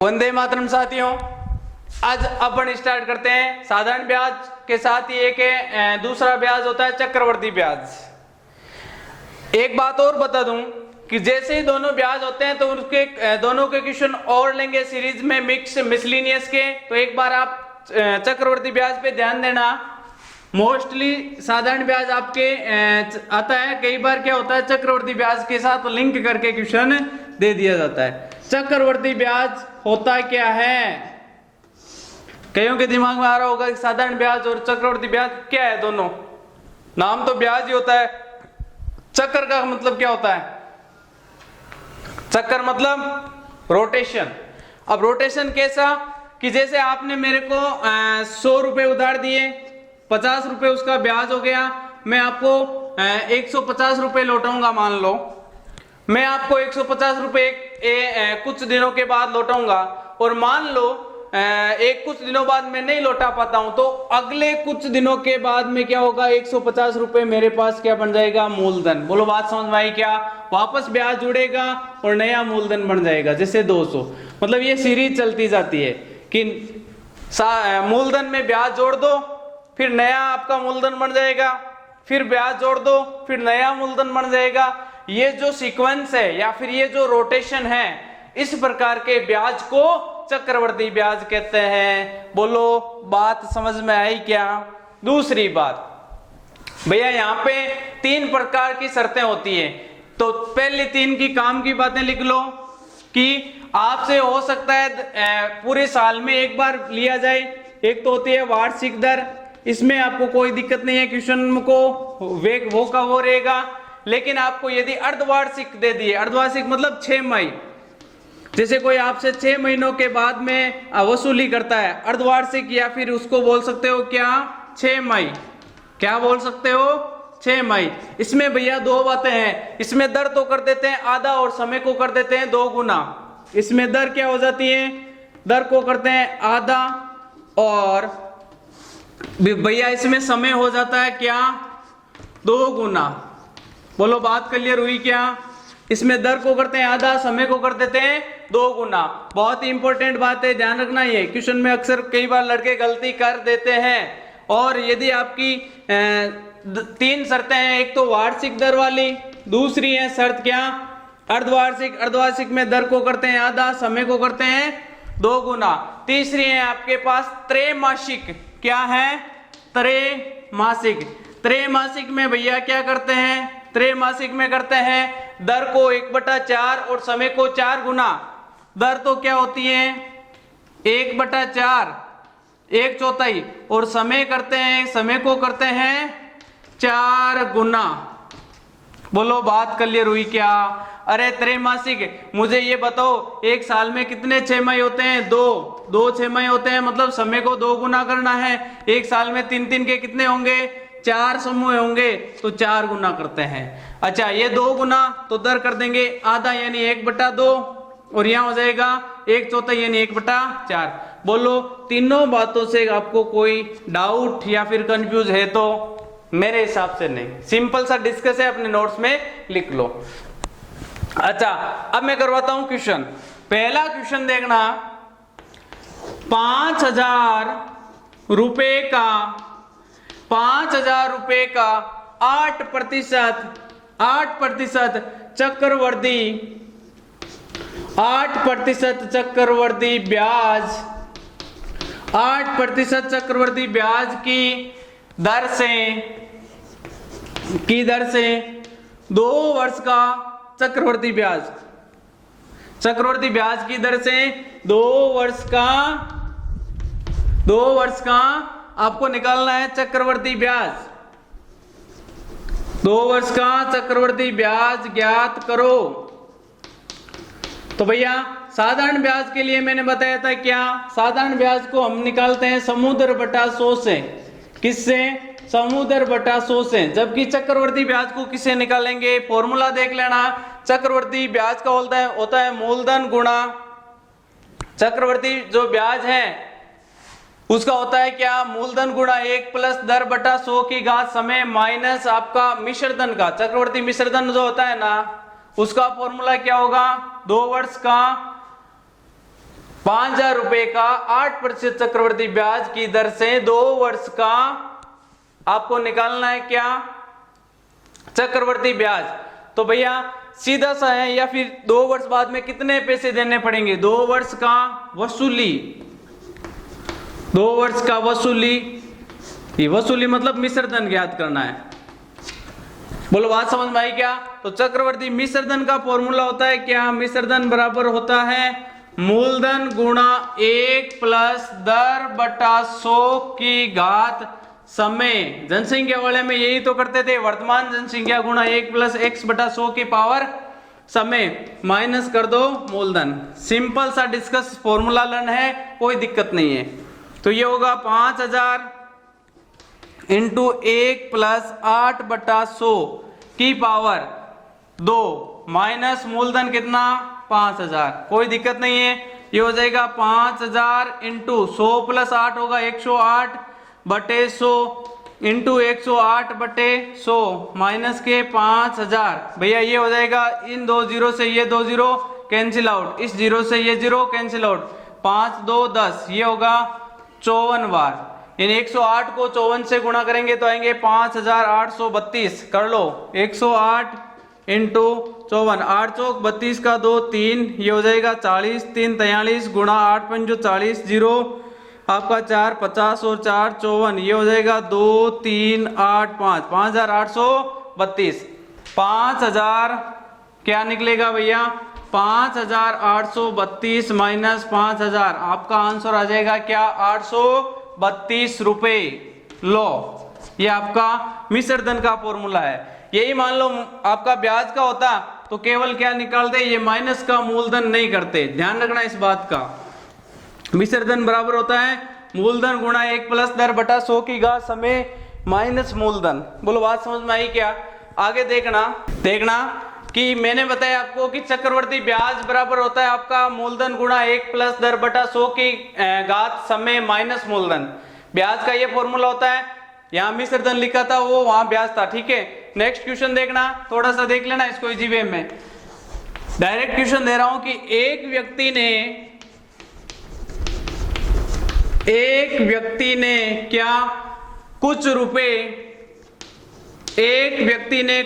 वंदे मातरम साथियों, आज अपन स्टार्ट करते हैं साधारण ब्याज के साथ ही एक दूसरा ब्याज होता है चक्रवर्ती ब्याज। एक बात और बता दूं कि जैसे ही दोनों ब्याज होते हैं तो उनके दोनों के क्वेश्चन और लेंगे सीरीज में मिक्स मिसलिनियस के। तो एक बार आप चक्रवर्ती ब्याज पे ध्यान देना। मोस्टली साधारण ब्याज आपके आता है, कई बार क्या होता है चक्रवर्ती ब्याज के साथ लिंक करके क्वेश्चन दे दिया जाता है। चक्रवर्ती ब्याज होता क्या है? कईयों के दिमाग में आ रहा होगा कि साधारण ब्याज और चक्रवर्ती ब्याज क्या है। दोनों नाम तो ब्याज ही होता है, चक्र का मतलब क्या होता है? चक्र मतलब रोटेशन। अब रोटेशन कैसा कि जैसे आपने मेरे को 100 रुपए उधार दिए, 50 रुपए उसका ब्याज हो गया, मैं आपको 150 रुपए लौटाऊंगा। मान लो मैं आपको 150 रुपए कुछ दिनों के बाद लौटाऊंगा और मान लो कुछ दिनों बाद मैं नहीं लौटा पाता हूं, तो अगले कुछ दिनों के बाद में क्या होगा, 150 रुपए मेरे पास क्या बन जाएगा, मूलधन। बोलो बात समझ में आई क्या? वापस ब्याज जुड़ेगा और नया मूलधन बन जाएगा, जैसे 200। मतलब ये सीरीज चलती जाती है कि मूलधन में ब्याज जोड़ दो, फिर नया आपका मूलधन बन जाएगा, फिर ब्याज जोड़ दो, फिर नया मूलधन बन जाएगा। ये जो सीक्वेंस है या फिर ये जो रोटेशन है, इस प्रकार के ब्याज को चक्रवर्ती ब्याज कहते हैं। बोलो बात समझ में आई क्या? दूसरी बात भैया, यहां पे 3 प्रकार की शर्तें होती है। तो पहले 3 की काम की बातें लिख लो कि आपसे हो सकता है पूरे साल में एक बार लिया जाए। एक तो होती है वार्षिक दर, इसमें आपको कोई दिक्कत नहीं है, क्वेश्चन को वो का वो रहेगा। लेकिन आपको यदि अर्धवार्षिक दे दिए, अर्धवार्षिक मतलब 6 माही, जैसे कोई आपसे 6 महीनों के बाद में वसूली करता है, अर्धवार्षिक या फिर उसको बोल सकते हो क्या, 6 माही। क्या बोल सकते हो? 6 माही। इसमें भैया 2 बातें हैं, इसमें दर तो कर देते हैं आधा और समय को कर देते हैं 2 गुना। इसमें दर क्या हो जाती है, दर को करते हैं आधा और भैया इसमें समय हो जाता है क्या, 2 गुना। बोलो बात क्लियर हुई क्या? इसमें दर को करते हैं आधा, समय को कर देते हैं 2 गुना। बहुत ही इंपॉर्टेंट बात है, ध्यान रखना। ये क्वेश्चन में अक्सर कई बार लड़के गलती कर देते हैं। और यदि आपकी 3 शर्तें हैं, एक तो वार्षिक दर वाली, दूसरी है शर्त क्या, अर्धवार्षिक। अर्धवार्षिक में दर को करते हैं आधा, समय को करते हैं 2 गुना। तीसरी है आपके पास त्रैमासिक। क्या है? त्रैमासिक। त्रैमासिक में भैया क्या करते हैं, त्रैमासिक में करते हैं दर को 1/4 और समय को 4 गुना। दर तो क्या होती है 1/4, 1/4, और समय करते हैं, समय को करते हैं 4 गुना। बोलो बात क्लियर हुई क्या? अरे त्रैमासिक, मुझे ये बताओ एक साल में कितने 6 माही होते हैं? 2 6 माही होते हैं, मतलब समय को 2 गुना करना है। एक साल में 3 के कितने होंगे, 4 समूह होंगे, तो 4 गुना करते हैं। अच्छा, ये 2 गुना तो दर कर देंगे आधा यानी 1/2, और यहां हो जाएगा 1/4 यानी 1/4। बोलो तीनों बातों से आपको कोई डाउट या फिर कंफ्यूज है तो? मेरे हिसाब से नहीं, सिंपल सा डिस्कस है, अपने नोट्स में लिख लो। अच्छा, अब मैं करवाता हूं क्वेश्चन। पहला क्वेश्चन देखना, 5,000 रुपए का 5,000 रुपए का 8% चक्रवर्ती 8% चक्रवर्ती ब्याज 8% चक्रवर्ती ब्याज की दर से 2 वर्ष का चक्रवर्ती ब्याज की दर से 2 वर्ष का आपको निकालना है चक्रवर्ती ब्याज। 2 वर्ष का चक्रवर्ती ब्याज ज्ञात करो। तो भैया साधारण ब्याज के लिए मैंने बताया था क्या, साधारण ब्याज को हम निकालते हैं समूह 100 से। किससे? समूह 100 से। जबकि चक्रवर्ती ब्याज को किससे निकालेंगे? फॉर्मूला देख लेना। चक्रवर्ती ब्याज का होता है मूलधन गुणा, चक्रवर्ती जो ब्याज है उसका होता है क्या, मूलधन गुणा 1 प्लस दर बटा 100 की घात समय माइनस आपका मिश्रधन का, चक्रवर्ती मिश्रधन जो होता है ना, उसका फॉर्मूला क्या होगा, 2 वर्ष का 5,000 रुपए का 8% चक्रवर्ती ब्याज की दर से 2 वर्ष का आपको निकालना है क्या, चक्रवर्ती ब्याज। तो भैया सीधा सा है, या फिर 2 वर्ष बाद में कितने पैसे देने पड़ेंगे, 2 वर्ष का वसूली, 2 वर्ष का वसूली, ये वसूली मतलब मिश्र धन ज्ञात करना है। बोलो बात समझ में आई क्या। तो चक्रवर्ती मिश्र धन का फॉर्मूला होता है क्या, मिश्र धन बराबर होता है मूलधन गुणा 1 प्लस दर बटा 100 की घात समय। जनसंख्या वाले में यही तो करते थे, वर्तमान जनसंख्या गुणा 1 प्लस x बटा 100 की पावर समय माइनस कर दो मूलधन। सिंपल सा डिस्कस फॉर्मूला लर्न है, कोई दिक्कत नहीं है। तो ये होगा 5,000 इंटू 1 प्लस 8 बटा 100 की पावर 2 माइनस मूलधन कितना 5,000, कोई दिक्कत नहीं है। ये हो जाएगा 5,000 इंटू 100 प्लस 8 होगा 108 बटे 100 इंटू 108 बटे 100 माइनस के 5,000। भैया ये हो जाएगा, इन 2 जीरो से ये 2 जीरो कैंसिल आउट, इस जीरो से ये जीरो कैंसिल आउट, 5 2 10, ये होगा 54 बार। यानी 108 को 54 से गुणा करेंगे तो आएंगे 5,832। कर लो 108 इंटू 54, 8 चौक 32 का 2 3, ये हो जाएगा 40, 3 43 गुणा 8 पंजो 40, जीरो आपका 4 50 और 4 54, ये हो जाएगा 2 3 8 5, 5,832। 5,000 क्या निकलेगा भैया, 5,832 माइनस 5,000, आपका आंसर आ जाएगा क्या 832 रुपए। लो ये आपका मिश्र धन का फॉर्मूला है। यही मान लो आपका ब्याज का होता तो केवल क्या निकालते, ये माइनस का मूलधन नहीं करते, ध्यान रखना इस बात का। मिश्र धन बराबर होता है मूलधन गुणा 1 प्लस दर बटा 100 की घात समय माइनस मूलधन। बोलो बात समझ में आई क्या। आगे देखना कि मैंने बताया आपको कि चक्रवर्ती ब्याज बराबर होता है आपका मूलधन गुणा 1 प्लस दर बटा 100 की घात समय माइनस मूलधन। ब्याज का ये फॉर्मूला होता है, यहाँ मिश्र धन लिखा था वो वहां ब्याज था, ठीक है। नेक्स्ट क्वेश्चन देखना, थोड़ा सा देख लेना इसको इजी वे में। डायरेक्ट क्वेश्चन दे रहा हूं कि एक व्यक्ति ने क्या कुछ रुपए, एक व्यक्ति ने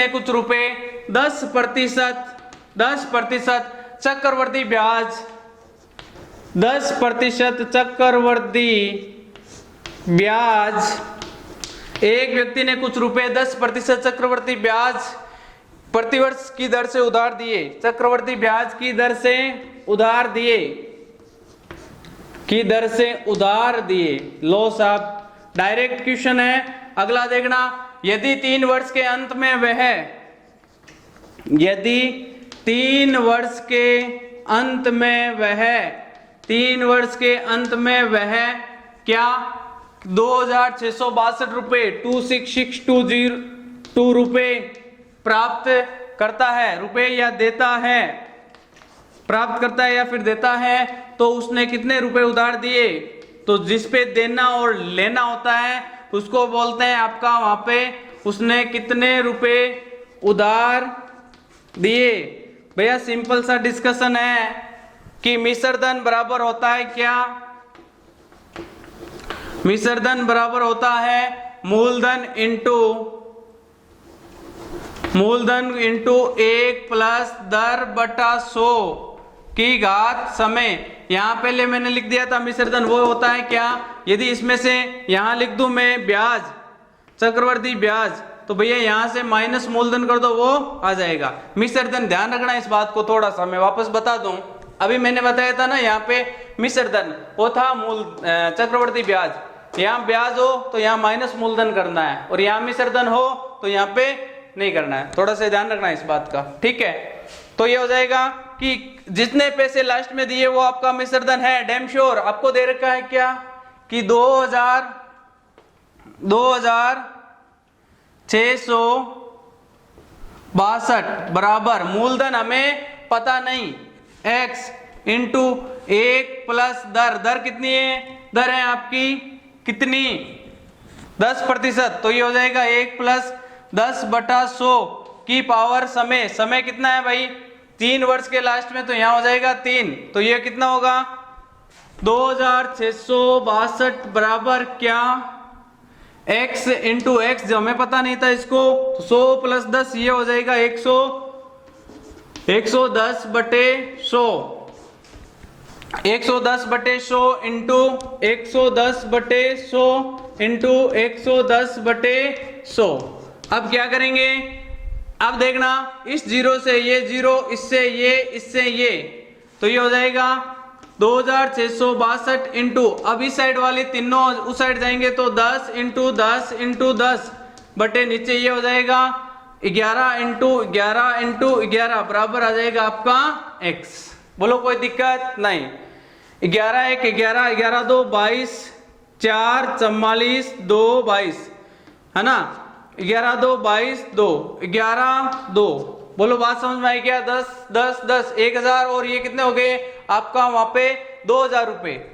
कुछ रुपए 10% चक्रवर्ती ब्याज, 10% चक्रवर्ती ब्याज, एक व्यक्ति ने कुछ रुपए 10% चक्रवर्ती ब्याज प्रतिवर्ष की दर से उधार दिए, चक्रवर्ती ब्याज की दर से उधार दिए। लो साहब डायरेक्ट क्वेश्चन है। अगला देखना, यदि 3 वर्ष के अंत में वह क्या 2,662 रुपए 266,202 रुपए प्राप्त करता है, रुपए या देता है, प्राप्त करता है या फिर देता है, तो उसने कितने रुपए उधार दिए। तो जिस पे देना और लेना होता है उसको बोलते हैं आपका, वहां पे उसने कितने रुपए उधार दिए। भैया सिंपल सा डिस्कशन है कि मिश्र धन बराबर होता है क्या, मिश्र धन बराबर होता है मूलधन इंटू 1 प्लस दर बटा 100 की घात समय। यहां पहले मैंने लिख दिया था मिश्र धन, वो होता है क्या, यदि इसमें से यहां लिख दूं मैं ब्याज, चक्रवर्ती ब्याज, तो भैया यहां से माइनस मूलधन कर दो, वो आ जाएगा मिश्र धन। ध्यान रखना इस बात को, थोड़ा सा मैं वापस बता दूं। अभी मैंने बताया था ना यहाँ पे मिश्र धन वो था चक्रवर्ती ब्याज, यहाँ ब्याज हो तो यहाँ माइनस मूलधन करना है, और यहाँ मिश्र धन हो तो यहाँ पे नहीं करना है। थोड़ा सा ध्यान रखना इस बात का, ठीक है। तो ये हो जाएगा कि जितने पैसे लास्ट में दिए वो आपका मिश्र धन है। डैम श्योर आपको दे रखा है क्या कि 2,662 बराबर मूलधन हमें पता नहीं, x इंटू 1 प्लस दर कितनी है, दर है आपकी कितनी 10%, तो ये हो जाएगा 1 प्लस 10 बटा 100 की पावर समय कितना है भाई 3 वर्ष के लास्ट में, तो यहाँ हो जाएगा 3, तो ये कितना होगा 2662 बराबर क्या x इंटू एक्स, जो हमें पता नहीं था इसको, 100 प्लस 10 ये हो जाएगा 110 बटे 100, 110 बटे 100 इंटू 110 बटे 100 इंटू 110 बटे 100। अब क्या करेंगे, अब देखना इस जीरो से ये जीरो, इससे ये, तो ये हो जाएगा 2662 इंटू, अब इस साइड वाली तीनों उस साइड जाएंगे तो 10 इंटू 10 इंटू 10 बटे नीचे ये हो जाएगा 11 इंटू 11 इंटू 11 बराबर आ जाएगा आपका x। बोलो कोई दिक्कत नहीं। 11 1 11, 11 2 22, 4 44 2 22 है ना, 11 2 22 2 11 2। बोलो बात समझ में आई क्या? 10 10 10 1000 और ये कितने हो गए आपका वहां पे 2000 रुपए।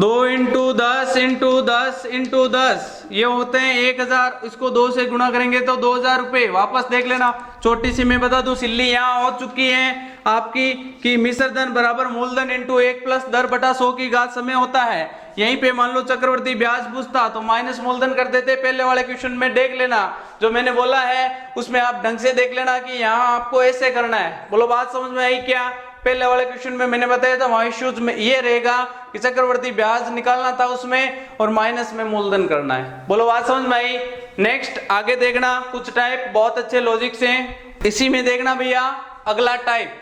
2 इंटू 10 इंटू 10 इंटू 10 ये होते हैं 1000, इसको 2 से गुणा करेंगे तो 2000 रुपए। वापस देख लेना, छोटी सी मैं बता दूं सिल्ली यहाँ हो चुकी है आपकी कि मिश्र धन बराबर मूलधन इंटू 1 प्लस दर बटा 100 की घात समय होता है। यहीं पे मान लो चक्रवर्ती ब्याज पूछता तो माइनस मूलधन कर देते। पहले वाले क्वेश्चन में देख लेना जो मैंने बोला है उसमें आप ढंग से देख लेना कि यहाँ आपको ऐसे करना है। बोलो बात समझ में आई क्या? पहले वाले क्वेश्चन में मैंने बताया था वहां इश्यूज में ये रहेगा कि चक्रवर्ती ब्याज निकालना था उसमें और माइनस में मूलधन करना है। बोलो बात समझ में आई? नेक्स्ट आगे देखना, कुछ टाइप बहुत अच्छे लॉजिक्स हैं। इसी में देखना भैया अगला टाइप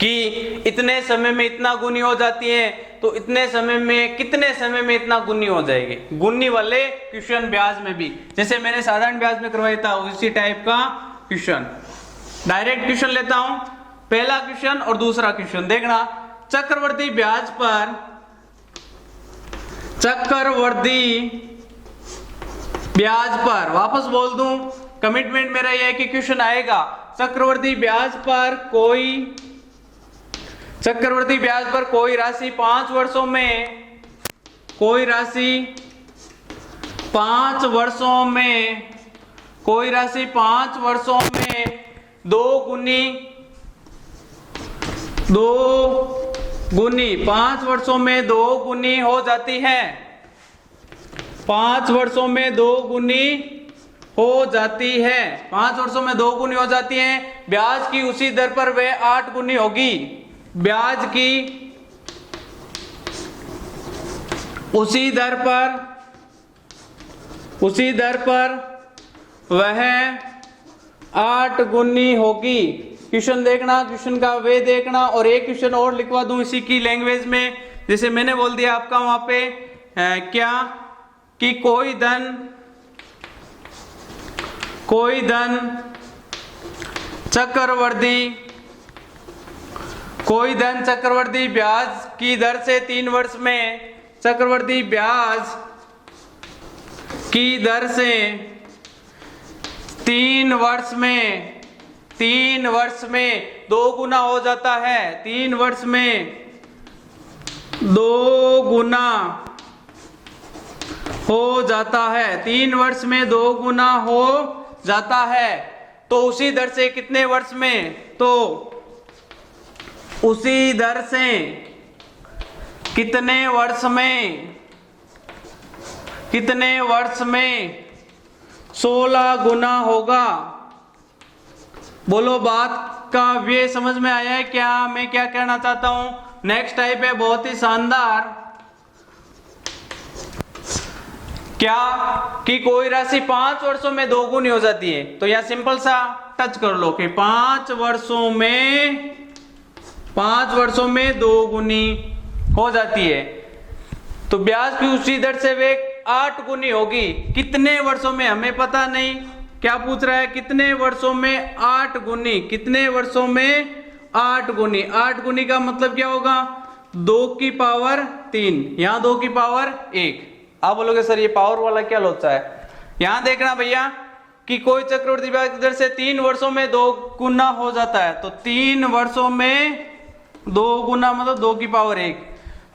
कि इतने समय में इतना गुनी हो जाती है तो इतने समय में कितने समय में इतना गुनी हो जाएगी। गुनी वाले क्वेश्चन ब्याज में भी जैसे मैंने साधारण ब्याज में करवाया था उसी टाइप का क्वेश्चन। डायरेक्ट क्वेश्चन लेता हूं, पहला क्वेश्चन और दूसरा क्वेश्चन देखना। चक्रवर्ती ब्याज पर वापस बोल दूं, कमिटमेंट मेरा यह है कि क्वेश्चन आएगा चक्रवर्ती ब्याज पर कोई राशि 5 वर्षों में, कोई राशि 5 वर्षों में 2 गुनी 5 वर्षों में 2 गुनी हो जाती है। 5 वर्षों में 2 गुनी हो जाती है। 5 वर्षों में 2 गुनी हो जाती है। ब्याज की उसी दर पर वह 8 गुनी होगी। ब्याज की उसी दर पर वह 8 गुनी होगी। क्वेश्चन देखना, क्वेश्चन का वे देखना और एक क्वेश्चन और लिखवा दूं इसी की लैंग्वेज में। जैसे मैंने बोल दिया आपका वहां पे क्या कि कोई धन चक्रवर्ती ब्याज की दर से 3 वर्ष में, चक्रवर्ती ब्याज की दर से 3 वर्ष में 2 गुना हो जाता है। 3 वर्ष में 2 गुना हो जाता है। 3 वर्ष में 2 गुना हो जाता है। तो उसी दर से कितने वर्ष में? तो उसी दर से कितने वर्ष में 16 गुना होगा। बोलो बात का वे समझ में आया है क्या मैं क्या कहना चाहता हूं? नेक्स्ट टाइप है बहुत ही शानदार, क्या कि कोई राशि 5 वर्षों में 2 गुनी हो जाती है। तो यह सिंपल सा टच कर लो कि 5 वर्षों में 2 गुनी हो जाती है। तो ब्याज की उसी दर से वे 8 गुनी होगी। कितने वर्षों में हमें पता नहीं, क्या पूछ रहा है? कितने वर्षों में 8 गुनी, कितने वर्षों में 8 गुनी। 8 गुनी का मतलब क्या होगा? 2 की पावर 3, यहां 2 की पावर 1। आप बोलोगे सर ये पावर वाला क्या लोचा है? यहां देखना भैया कि कोई चक्रवर्ती ब्याज की दर से 3 वर्षों में 2 गुना हो जाता है। तो 3 वर्षों में 2 गुना मतलब 2 की पावर 1।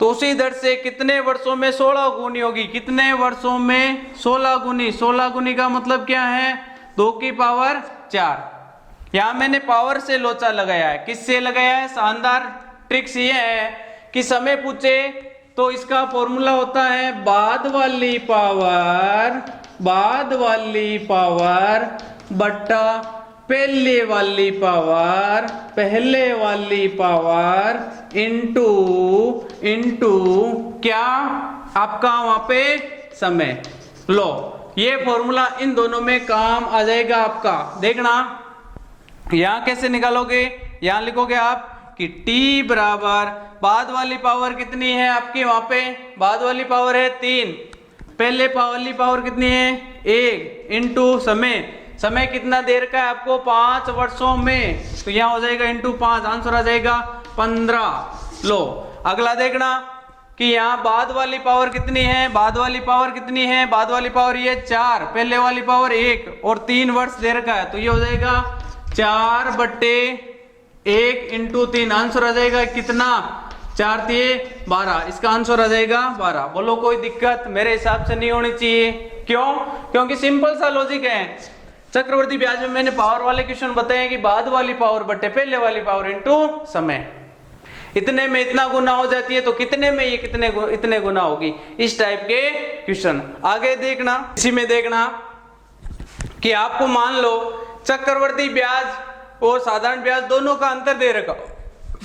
तो उसी दर से कितने वर्षों में 16 गुनी होगी। कितने वर्षों में 16 गुनी। 16 गुनी का मतलब क्या है? 2 की पावर 4। यहां मैंने पावर से लोचा लगाया है। किससे लगाया है? शानदार ट्रिक्स ये है कि समय पूछे तो इसका फॉर्मूला होता है बाद वाली पावर बट्टा पहले वाली पावर इनटू क्या आपका वहां पे समय। लो ये फॉर्मूला इन दोनों में काम आ जाएगा आपका। देखना यहां कैसे निकालोगे, यहां लिखोगे आप कि t बराबर बाद वाली पावर कितनी है आपकी, वहां पे बाद वाली पावर है 3, पहले वाली पावर कितनी है 1 इनटू समय कितना देर का है आपको 5 वर्षों में, तो यहां हो जाएगा इनटू 5, आंसर आ जाएगा 15। लो अगला देखना कि यहाँ बाद वाली पावर कितनी है, बाद वाली पावर ये 4, पहले वाली पावर 1 और 3 वर्ष दे रखा है, तो ये हो जाएगा 4/1 इंटू 3, आंसर आ जाएगा कितना 4 × 12, इसका आंसर आ जाएगा 12। बोलो कोई दिक्कत मेरे हिसाब से नहीं होनी चाहिए, क्यों? क्योंकि सिंपल सा लॉजिक है। चक्रवर्ती ब्याज में मैंने पावर वाले क्वेश्चन बताए कि बाद वाली पावर बटे पहले वाली पावर इंटू समय, इतने में इतना गुना हो जाती है तो कितने में ये इतने गुना होगी, इस टाइप के क्वेश्चन। आगे देखना, इसी में देखना कि आपको मान लो चक्रवर्ती ब्याज और साधारण ब्याज दोनों का अंतर दे रखा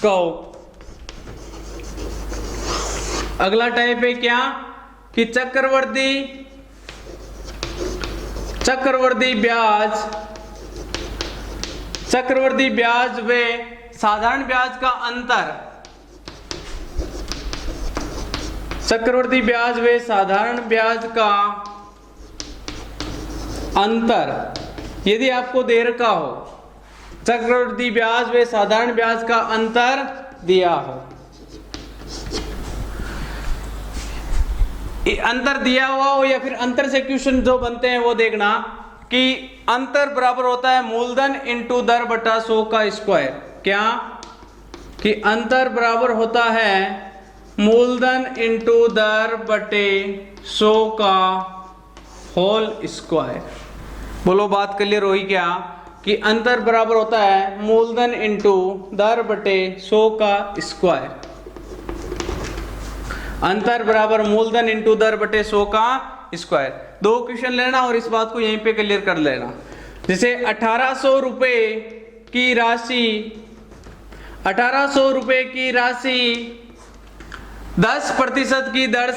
हो। अगला टाइप है क्या कि चक्रवर्ती ब्याज व साधारण ब्याज का अंतर, चक्रवर्ती ब्याज व साधारण ब्याज का अंतर यदि आपको दे रखा हो, चक्रवर्ती ब्याज व साधारण ब्याज का अंतर दिया हो, अंतर दिया हुआ हो या फिर अंतर से क्वेश्चन जो बनते हैं वो देखना कि अंतर बराबर होता है मूलधन इंटू दर बटा 100 का स्क्वायर। क्या कि अंतर बराबर होता है मूलधन इंटू दर बटे 100 का होल स्क्वायर। बोलो बात क्लियर हुई क्या कि अंतर बराबर होता है मूलधन इंटू दर बटे 100 का स्क्वायर, अंतर बराबर मूलधन इंटू दर बटे 100 का स्क्वायर। 2 क्वेश्चन लेना और इस बात को यहीं पे क्लियर कर लेना। जैसे 1800 रुपए की राशि 10% की दर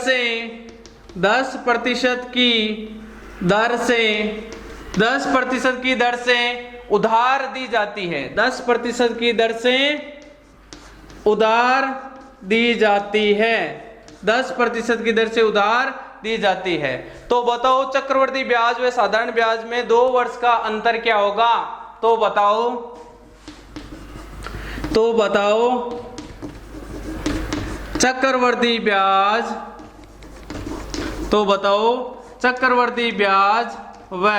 से उधार दी जाती है, 10% की दर से उधार दी जाती है, 10% की दर से उधार दी जाती है। तो बताओ चक्रवर्ती ब्याज व साधारण ब्याज में 2 वर्ष का अंतर क्या होगा? तो बताओ चक्रवर्ती ब्याज व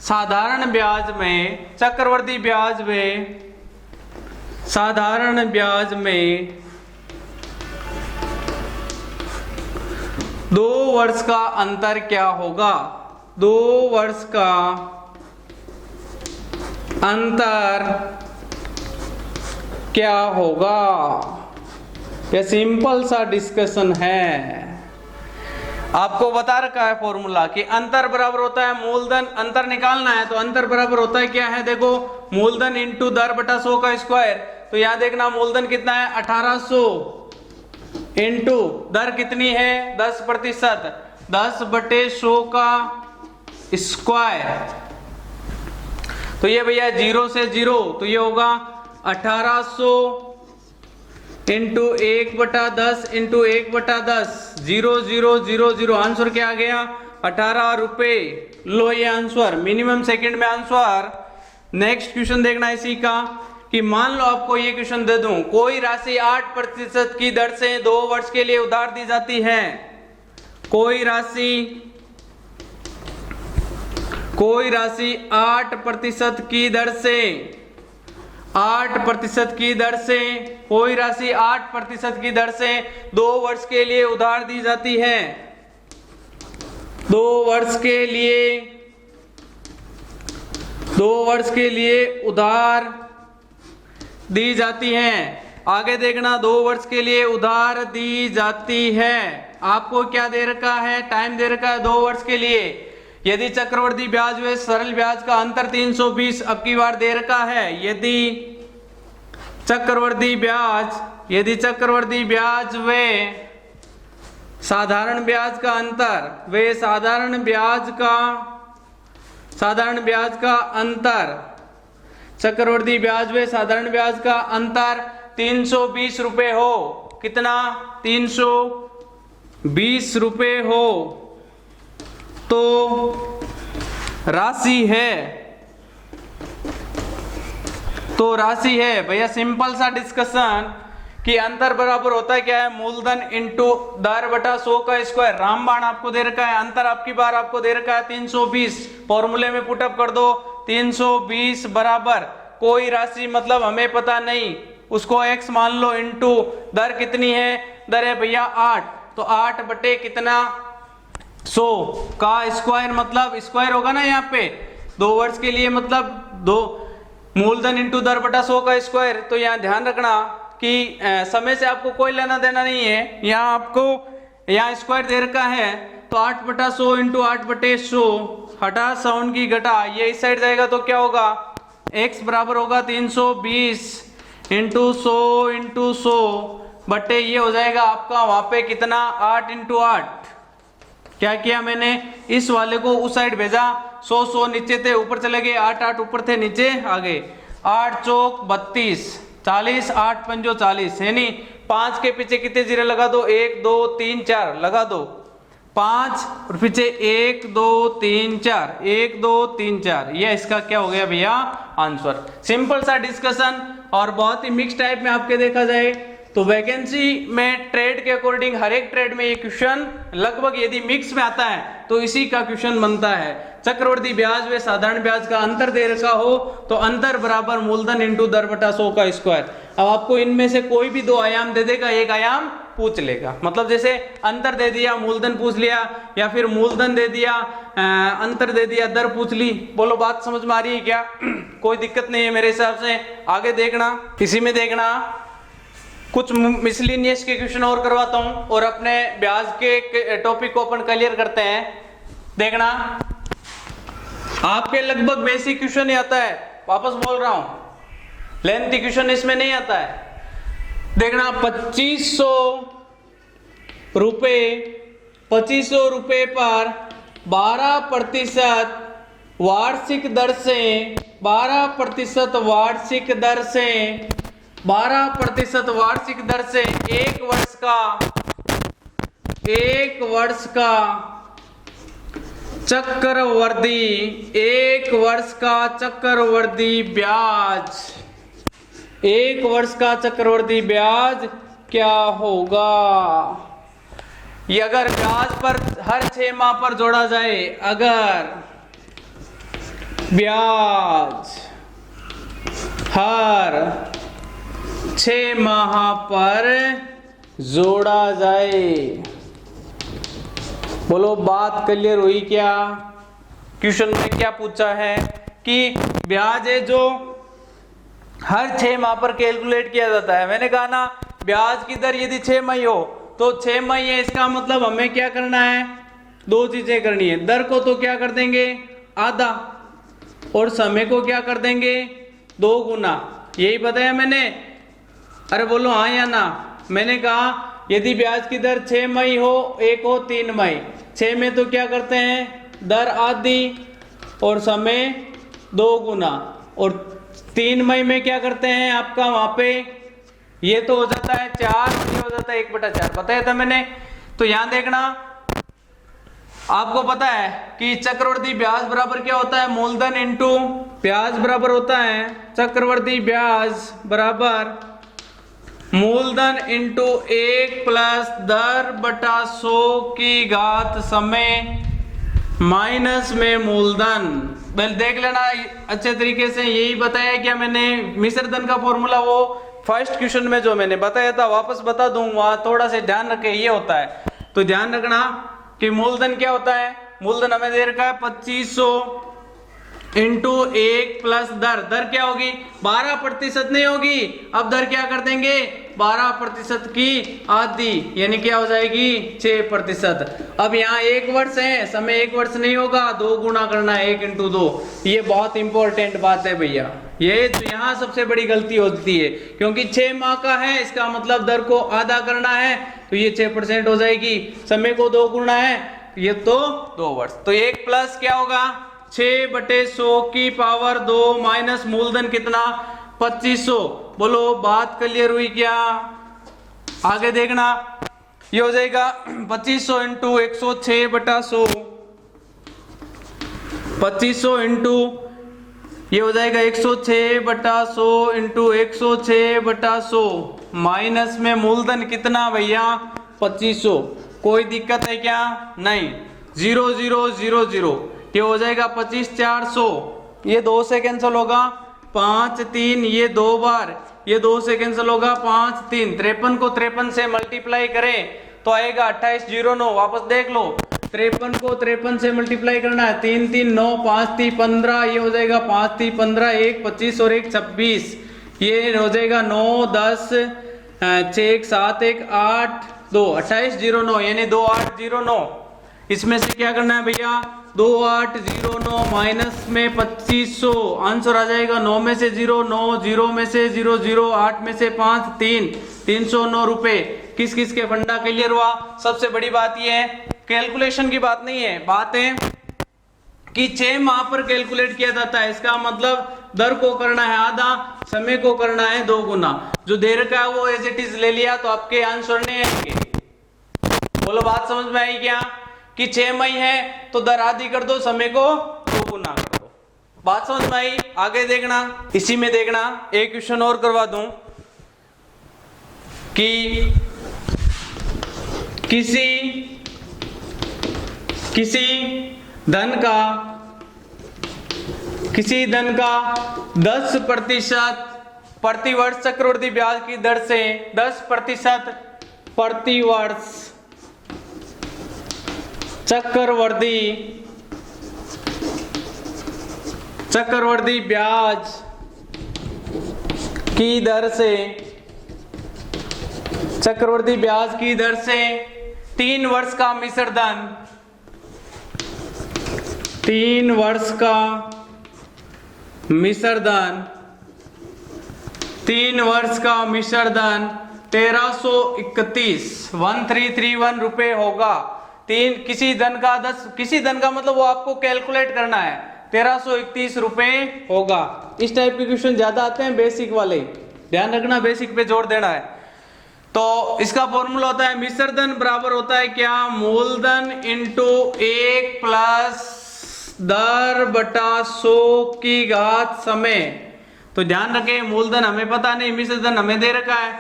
साधारण ब्याज में 2 वर्ष का अंतर क्या होगा? 2 वर्ष का अंतर क्या होगा? यह सिंपल सा डिस्कशन है। आपको बता रखा है फॉर्मूला कि अंतर बराबर होता है मूलधन, अंतर निकालना है तो अंतर बराबर होता है क्या है, देखो मूलधन इंटू दर बटा 100 का स्क्वायर। तो यहां देखना मूलधन कितना है 1800 इंटू दर कितनी है 10%, 10/100 का स्क्वायर। तो ये भैया 0 से 0, तो ये होगा 1800 इंटू 1/10 इंटू 1/10, 0 0 0 0, आंसर क्या आ गया 18 रुपए। लो ये आंसर मिनिमम सेकंड में आंसर। नेक्स्ट क्वेश्चन देखना इसी का कि मान लो आपको ये क्वेश्चन दे दूं, कोई राशि 8% की दर से 2 वर्ष के लिए उधार दी जाती है। कोई राशि 8% की दर से 8% की दर से कोई राशि 8% की दर से 2 वर्ष के लिए उधार दी जाती है। 2 वर्ष के लिए 2 वर्ष के लिए उधार दी जाती हैं। आगे देखना, 2 वर्ष के लिए उधार दी जाती है। आपको क्या दे रखा है, टाइम दे रखा है 2 वर्ष के लिए। यदि चक्रवृद्धि ब्याज व सरल ब्याज का अंतर 320 अब की बार दे रखा है। यदि चक्रवृद्धि ब्याज व साधारण ब्याज का अंतर, वे साधारण ब्याज का अंतर, चक्रवृद्धि ब्याज व साधारण ब्याज का अंतर 320 रुपए हो। कितना? 320 रुपए हो तो राशि है भैया। सिंपल सा डिस्कशन कि अंतर बराबर होता है क्या है, मूलधन इंटू दर बटा 100 का स्क्वायर। रामबाण आपको दे रखा है, अंतर आपकी बार आपको दे रखा है 320। फॉर्मूले में पुटअप कर दो, 320 बराबर कोई राशि मतलब हमें पता नहीं, उसको x मान लो, इंटू दर कितनी है, दर है भैया 8, तो 8 बटे कितना 100 का स्क्वायर, मतलब स्क्वायर होगा ना यहाँ पे। 2 वर्ष के लिए मतलब 2 मूलधन इंटू दर बटा 100 का स्क्वायर। तो यहाँ ध्यान रखना कि समय से आपको कोई लेना देना नहीं है, यहाँ आपको यहाँ स्क्वायर दे रखा है। तो 8 बटा 100 इंटू 8 बटे 100 हटा 7 की घटा, ये इस साइड जाएगा तो क्या होगा, x बराबर होगा 320 इंटू 100 बटे ये हो जाएगा आपका वहां पे कितना 8 इंटू 8। क्या किया मैंने, इस वाले को उस साइड भेजा, 100 नीचे थे ऊपर चले गए, 8 ऊपर थे नीचे आ गए। 8 चौक 32, 40, 8 पंजो 40 है नहीं। 5 के पीछे कितने जीरो लगा दो, 1 2 3 4 लगा दो, 5 और पीछे 1 2 3 4, 1 2 3 4, ये इसका क्या हो गया भैया आंसर। सिंपल सा डिस्कशन और बहुत ही मिक्स टाइप में आपके देखा जाए तो वैकेंसी में ट्रेड के अकॉर्डिंग हर एक ट्रेड में ये क्वेश्चन लगभग यदि मिक्स में आता है तो इसी का क्वेश्चन बनता है। चक्रवृद्धि ब्याज व साधारण ब्याज का अंतर दे रखा हो तो अंतर बराबर मूलधन इंटू दर बटा 100 का स्क्वायर। अब आपको इनमें से कोई भी 2 आयाम दे देगा, एक आयाम पूछ लेगा, मतलब जैसे अंतर दे दिया मूलधन पूछ लिया, या फिर मूलधन दे दिया अंतर दे दिया दर पूछ ली। बोलो बात समझ में आ रही है क्या? कोई दिक्कत नहीं है मेरे हिसाब से। आगे देखना, इसी में देखना कुछ मिसलिनियस के क्वेश्चन और करवाता हूं और अपने ब्याज के टॉपिक को अपन क्लियर करते हैं। देखना आपके लगभग बेसिक क्वेश्चन ही आता है, वापस बोल रहा हूं, लेंथी क्वेश्चन इसमें नहीं आता है। देखना 2500 रुपए पर 12% वार्षिक दर से 12% वार्षिक दर से 1 वर्ष का चक्रवर्ती ब्याज क्या होगा? ये अगर ब्याज पर हर 6 माह पर जोड़ा जाए, अगर ब्याज हर 6 माह पर जोड़ा जाए, बोलो बात क्लियर हुई क्या? क्वेश्चन में क्या पूछा है कि ब्याज है जो हर 6 माह पर कैलकुलेट किया जाता है। मैंने कहा ना ब्याज की दर यदि 6 मई हो तो 6 मई है, इसका मतलब हमें क्या करना है, 2 चीजें करनी है। दर को तो क्या कर देंगे आधा, और समय को क्या कर देंगे 2 गुना। यही बताया मैंने? अरे बोलो हाँ या ना। मैंने कहा यदि ब्याज की दर 6 मई हो, एक हो 3 मई, 6 में तो क्या करते हैं दर आधी और समय 2 गुना, और 3 मई में क्या करते हैं आपका वहां पे ये तो हो जाता है 4 और ये हो जाता है 1/4, बताया था मैंने। तो यहां देखना आपको पता है कि चक्रवर्ती ब्याज बराबर क्या होता है, मूलधन इंटू ब्याज बराबर होता है चक्रवर्ती ब्याज बराबर मूलधन इंटू 1 प्लस दर बटा 100 की घात समय माइनस में मूलधन। पहले देख लेना अच्छे तरीके से, यही बताया क्या मैंने। मिश्र धन का फॉर्मूला वो फर्स्ट क्वेश्चन में जो मैंने बताया था वापस बता दूं, वहां थोड़ा सा ध्यान रखे, ये होता है। तो ध्यान रखना कि मूलधन क्या होता है, मूलधन हमें दे रखा है 2500 इंटू 1 प्लस दर, दर क्या होगी 12% नहीं होगी, अब दर क्या कर देंगे 12% की आधी, यानी क्या हो जाएगी 6%। अब यहाँ 1 वर्ष है, समय 1 वर्ष नहीं होगा, 2 गुना करना है 1 इंटू 2। ये बहुत इंपॉर्टेंट बात है भैया, ये तो यहाँ सबसे बड़ी गलती होती है, क्योंकि 6 माह का है, इसका मतलब दर को आधा करना है, तो ये 6% हो जाएगी। समय को 2 गुना है, ये तो 2 वर्ष। तो 1 प्लस क्या होगा 6/100 की पावर 2 माइनस मूलधन कितना 2500। बोलो बात क्लियर हुई क्या? आगे देखना, ये हो जाएगा 2500 इंटू 106/100, 2500 इंटू ये हो जाएगा 106/100 इंटू 106/100 माइनस में मूलधन कितना भैया 2500। कोई दिक्कत है क्या? नहीं। 0 0 0 0, ये हो जाएगा 25,400, ये 2 से कैंसिल होगा 5 3, ये 2 बार, ये 2 से कैंसिल होगा 5 3, 53 को 53 से मल्टीप्लाई करें तो आएगा 2809। वापस देख लो, 53 को 53 से मल्टीप्लाई करना है, 3 3 9, 5 3 15, ये हो जाएगा 5 3 15, 1 25 और 1 26, ये हो जाएगा 9 10 6 1 7 1 8 2 2809, यानी 2809। इसमें से क्या करना है भैया 2809 माइनस में 2500, आंसर आ जाएगा 9 में से 0 9, 0 में से 0 0, 8 में से 5 3, 309 रुपए। किस किस के फंडा क्लियर हुआ? सबसे बड़ी बात यह है, कैलकुलेशन की बात नहीं है, बात है कि 6 माह पर कैलकुलेट किया जाता है, इसका मतलब दर को करना है आधा, समय को करना है 2 गुना। जो दे रखा है वो एज इट इज ले लिया तो आपके आंसर नहीं आएंगे। बोलो बात समझ में आई क्या? कि 6 मई है तो दर आधी कर दो, समय को 2 गुना कर दो। बात समझ में आई? आगे देखना, इसी में देखना एक क्वेश्चन और करवा दूं कि किसी धन का 10% प्रति वर्ष चक्रवृद्धि ब्याज की दर से 10% प्रति वर्ष चक्रवृद्धि ब्याज की दर से 3 वर्ष का मिश्र धन 1331 रुपए होगा। किसी धन का मतलब वो आपको कैलकुलेट करना है, 1331 रुपए होगा। इस टाइप के क्वेश्चन ज्यादा आते हैं, बेसिक वाले, ध्यान रखना, बेसिक पे जोर देना है। तो इसका फॉर्मूला होता है मिश्र धन बराबर होता है क्या मूलधन इंटू 1 प्लस दर बटा 100 की घात समय। तो ध्यान रखें, मूलधन हमें पता नहीं, मिश्र धन हमें दे रखा है,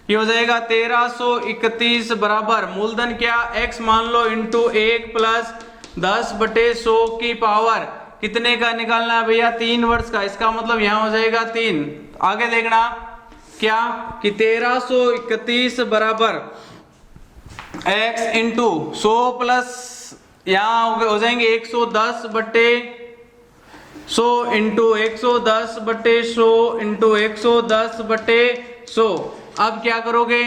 ये हो जाएगा 1331 बराबर मूलधन क्या x मान लो इंटू 1 प्लस 10/100 की पावर कितने का निकालना है भैया 3 वर्ष का, इसका मतलब यहां हो जाएगा 3। आगे देखना क्या कि 1331 बराबर x इंटू 100 प्लस यहां हो जाएंगे 110/100 इंटू 110/100 इंटू 110/100। अब क्या करोगे?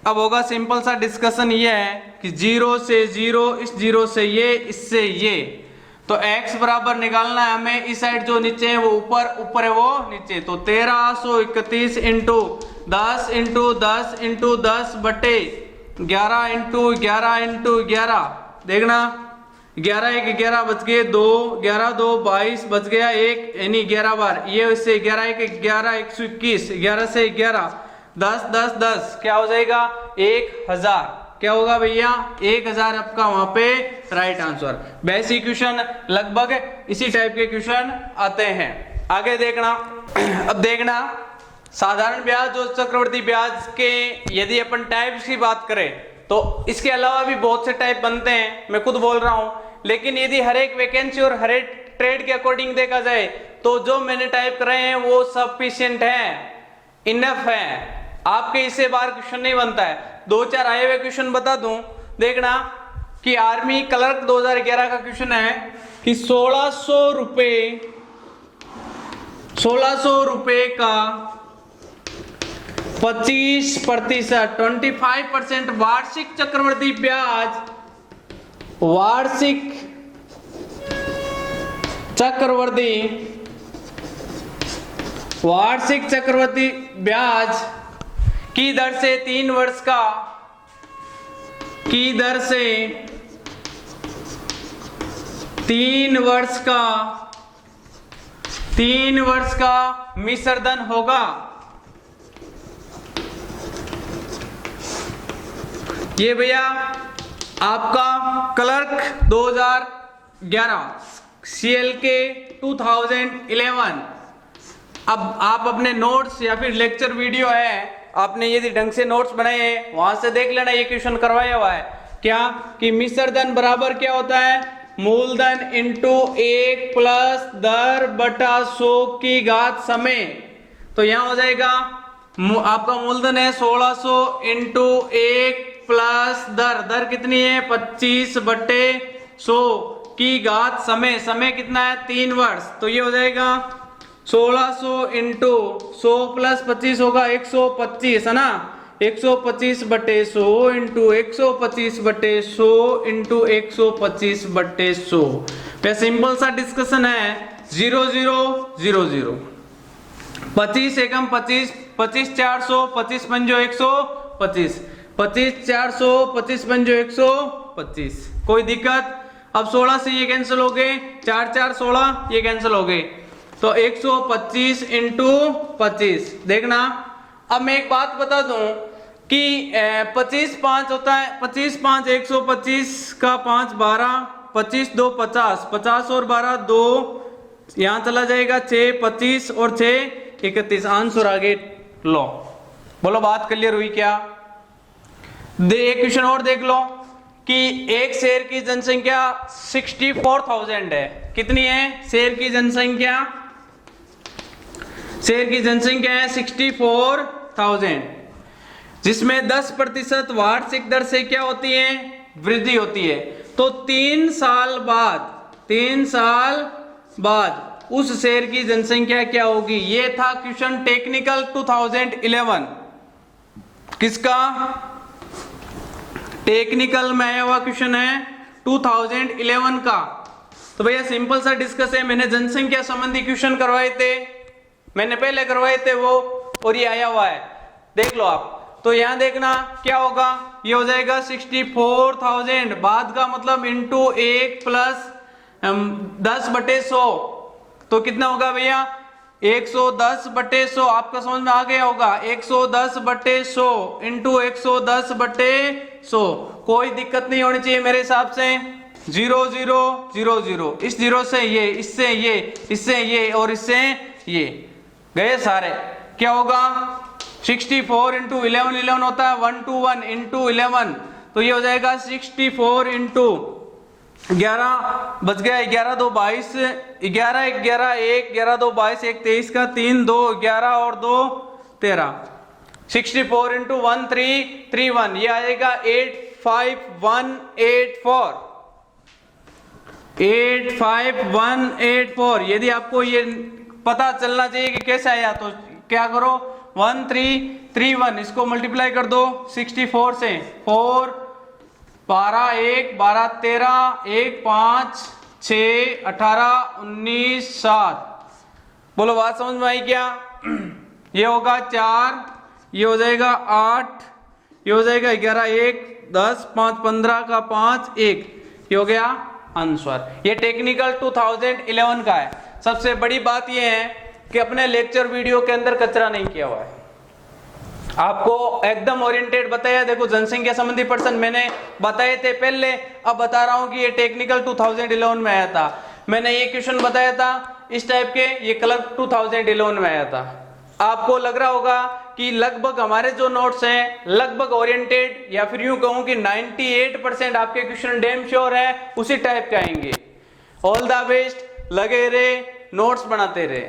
अब होगा सिंपल सा डिस्कशन ये है कि 0 से 0, इस 0 से ये, इससे ये, तो x बराबर निकालना है हमें, इस साइड जो नीचे है वो ऊपर, ऊपर है वो नीचे। तो 1331 into 10 into 10 into 10/11 into 11 into 11, देखना 11 1 11 बच गए 2, 11 2 22 बच गया 1, यानी 11 बार, ये इससे 11 1 11 121, 11 से 11 10 10 10, क्या हो जाएगा 1000। क्या होगा भैया 1000 आपका वहां पे राइट आंसर। बेसिक क्वेश्चन लगभग इसी टाइप के क्वेश्चन आते हैं। आगे देखना, अब देखना साधारण ब्याज और चक्रवृद्धि ब्याज के यदि अपन टाइप्स की बात करें तो इसके अलावा भी बहुत से टाइप बनते हैं, मैं खुद बोल रहा हूं, लेकिन यदि हर एक वैकेंसी और हर एक ट्रेड के अकॉर्डिंग देखा जाए तो जो मैंने टाइप करे हैं वो सफिशिएंट है, इनफ है, आपके इससे बाहर क्वेश्चन नहीं बनता है। 2-4 आए हुए क्वेश्चन बता दूं, देखना कि आर्मी क्लर्क 2011 का क्वेश्चन है कि 1600 रुपए 1600 रुपए का 25%, 25% वार्षिक चक्रवृद्धि ब्याज, वार्षिक चक्रवृद्धि ब्याज की दर से 3 वर्ष का, की दर से 3 वर्ष का मिश्रधन होगा। ये भैया आपका क्लर्क 2011 CLK 2011। अब आप अपने नोट्स या फिर लेक्चर वीडियो है, आपने यदि ढंग से नोट्स बनाए हैं वहां से देख लेना, ये क्वेश्चन करवाया हुआ है क्या कि मिश्रधन बराबर क्या होता है, मूलधन इंटू 1 प्लस दर बटा 100 की घात समय। तो यहां हो जाएगा आपका मूलधन है 1600 इंटू 1 प्लस दर कितनी है 25/100 की घात समय, समय कितना है 3 वर्ष। तो ये हो जाएगा 1600 इंटू 100 प्लस 25 होगा 125 है ना, 125/100 इंटू 125/100 इंटू 125/100। वह सिंपल सा डिस्कशन है। 0 0 0 0 25 एकम 25, 25 400, 25 पंजो 125, 25 400, 25 पंजो 125। कोई दिक्कत? अब 16 से ये कैंसिल हो गए, 4 4 16 ये कैंसिल हो गए, तो 125 इंटू 25। देखना अब मैं एक बात बता दूं कि 25 5 होता है, 25 5 125 का 5 12, 25 2 50, 50 और 12 2, यहां चला जाएगा 6, 25 और 6 31, आंसर आगे लो। बोलो बात क्लियर हुई क्या? एक क्वेश्चन और देख लो कि एक शेर की जनसंख्या 64,000 है। कितनी है शेर की जनसंख्या? शेर की जनसंख्या है 64,000, जिसमें 10% वार्षिक दर से क्या होती है, वृद्धि होती है। तो 3 साल बाद उस शेर की जनसंख्या क्या होगी? ये था क्वेश्चन टेक्निकल 2011। किसका? टेक्निकल में आया हुआ क्वेश्चन है 2011 का। तो भैया सिंपल सा डिस्कस है। मैंने जनसंख्या संबंधी क्वेश्चन करवाए थे, मैंने पहले करवाए थे वो, और ये आया हुआ है, देख लो आप। तो यहां देखना क्या होगा, ये हो जाएगा 64,000, बाद का मतलब इंटू 1 प्लस 10/100, तो कितना होगा भैया 110/100। आपका समझ में आ गया होगा, 110/100 इंटू 110/100। कोई दिक्कत नहीं होनी चाहिए मेरे हिसाब से। 0 0 0 0, इस 0 से ये, इससे ये, इससे ये और इससे ये गए सारे। क्या होगा 64 इंटू 11, 11 होता है 121 इंटू 11, तो ये हो जाएगा 64 इंटू 11 बच गया 11 2 22, 11 11 1, 11 2 22, 1 23 का 3 2 11 और 2 13, 64 इंटू 1331, ये आएगा 85184, 85184। यदि आपको ये पता चलना चाहिए कि कैसे आया, तो क्या करो 1331, इसको मल्टीप्लाई कर दो 64 से, 4 12 1 12 13 1 5 6 18 19 7। बोलो बात समझ में आई क्या? ये होगा 4, ये हो जाएगा 8, ये हो जाएगा 11 1 10 5 15 का 5 1, ये हो गया आंसर। ये टेक्निकल 2011 का है। सबसे बड़ी बात ये है कि अपने लेक्चर वीडियो के अंदर कचरा नहीं किया हुआ है, आपको एकदम ओरिएंटेड बताया। देखो जनसंख्या संबंधी पर्सन मैंने बताए थे पहले, अब बता रहा हूं कि ये टेक्निकल 2011 में आया था। मैंने ये क्वेश्चन बताया था इस टाइप के, ये क्लर्क 2011 में आया था। आपको लग रहा होगा कि लगभग हमारे जो नोट्स हैं लगभग ओरिएंटेड, या फिर यूं कहूं कि 98% आपके क्वेश्चन डैम श्योर है उसी टाइप के आएंगे। ऑल द बेस्ट, लगे रहे, नोट्स बनाते रहे।